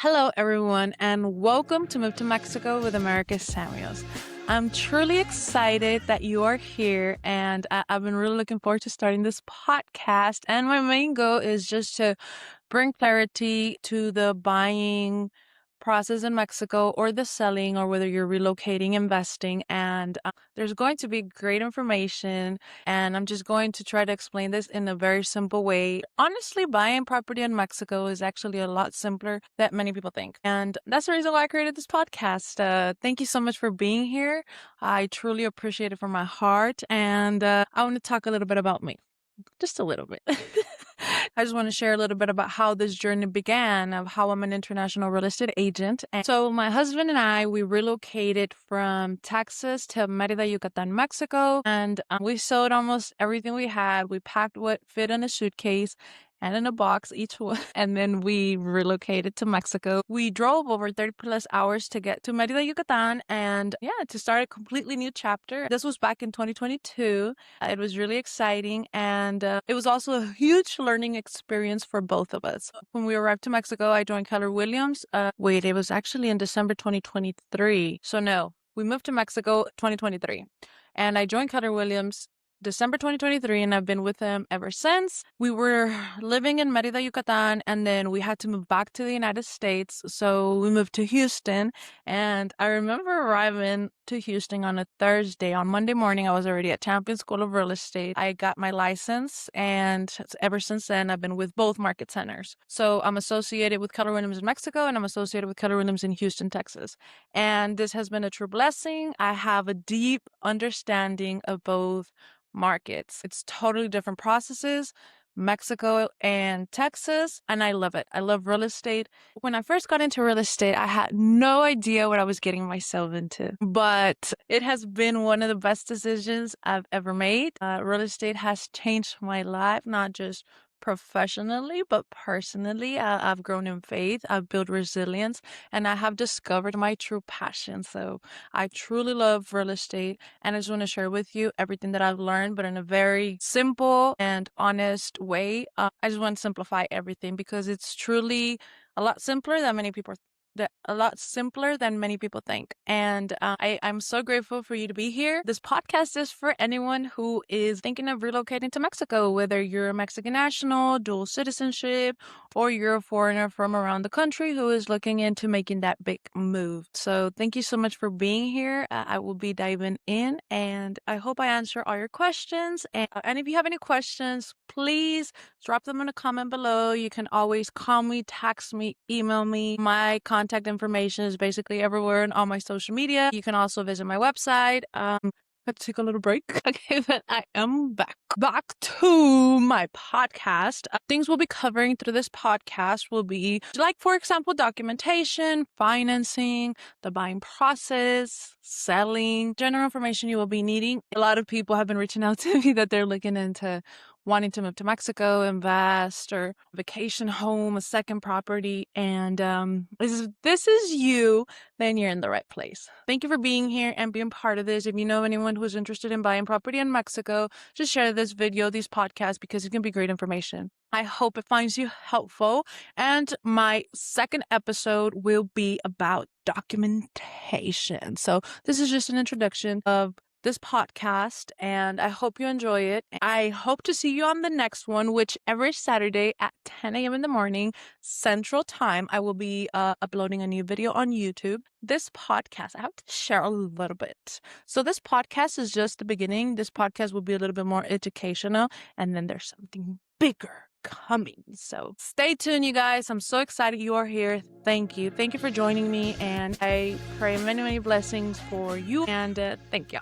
Hello, everyone, and welcome to Move to Mexico with America's Samuels. I'm truly excited that you are here, and I've been really looking forward to starting this podcast. And my main goal is just to bring clarity to the buying process in Mexico or the selling, or whether you're relocating, investing. And there's going to be great information, and I'm just going to try to explain this in a very simple way. Honestly, buying property in Mexico is actually a lot simpler than many people think. And that's the reason why I created this podcast. Thank you so much for being here. I truly appreciate it from my heart. And I want to talk a little bit about me. Just a little bit. I just want to share a little bit about how this journey began, of how I'm an international real estate agent. And so my husband and I, we relocated from Texas to Merida, Yucatan, Mexico. And we sold almost everything we had. We packed what fit in a suitcase and in a box each one. And then we relocated to Mexico. We drove over 30 plus hours to get to Merida, Yucatan, and to start a completely new chapter. This was back in 2022. It was really exciting, and it was also a huge learning experience for both of us. When we arrived to Mexico, I joined Keller Williams. It was actually in December 2023. So no, we moved to Mexico 2023, and I joined Keller Williams December 2023, and I've been with them ever since. We were living in Merida, Yucatan, and then we had to move back to the United States. So we moved to Houston, and I remember arriving to Houston on a Thursday. On Monday morning, I was already at Champion School of Real Estate. I got my license, and ever since then, I've been with both market centers. So I'm associated with Keller Williams in Mexico, and I'm associated with Keller Williams in Houston, Texas. And this has been a true blessing. I have a deep understanding of both markets. It's totally different processes, Mexico and Texas, and I love it. I love real estate. When I first got into real estate, I had no idea what I was getting myself into, but it has been one of the best decisions I've ever made. Real estate has changed my life, not just professionally, but personally. I've grown in faith, I've built resilience, and I have discovered my true passion. So I truly love real estate, and I just want to share with you everything that I've learned, but in a very simple and honest way. I just want to simplify everything because it's truly a lot simpler than many people think. And I'm so grateful for you to be here. This podcast is for anyone who is thinking of relocating to Mexico, whether you're a Mexican national, dual citizenship, or you're a foreigner from around the country who is looking into making that big move. So thank you so much for being here. I will be diving in, and I hope I answer all your questions. And if you have any questions, please drop them in a comment below. You can always call me, text me, email me. My contact information is basically everywhere on all my social media. You can also visit my website. Let's take a little break. Okay, but I am back to my podcast. Things we'll be covering through this podcast will be, like, for example, documentation, financing, the buying process, selling, general information you will be needing. A lot of people have been reaching out to me that they're looking into wanting to move to Mexico, invest, or vacation home, a second property. And if this is you, then you're in the right place. Thank you for being here and being part of this. If you know anyone who's interested in buying property in Mexico, just share this video, these podcasts, because it can be great information. I hope it finds you helpful. And my second episode will be about documentation. So this is just an introduction of this podcast, and I hope you enjoy it. I hope to see you on the next one, which every Saturday at 10 a.m. in the morning, Central Time, I will be uploading a new video on YouTube. This podcast, I have to share a little bit. So this podcast is just the beginning. This podcast will be a little bit more educational, and then there's something bigger coming. So stay tuned, you guys. I'm so excited you are here. Thank you. Thank you for joining me, and I pray many, many blessings for you, and thank you.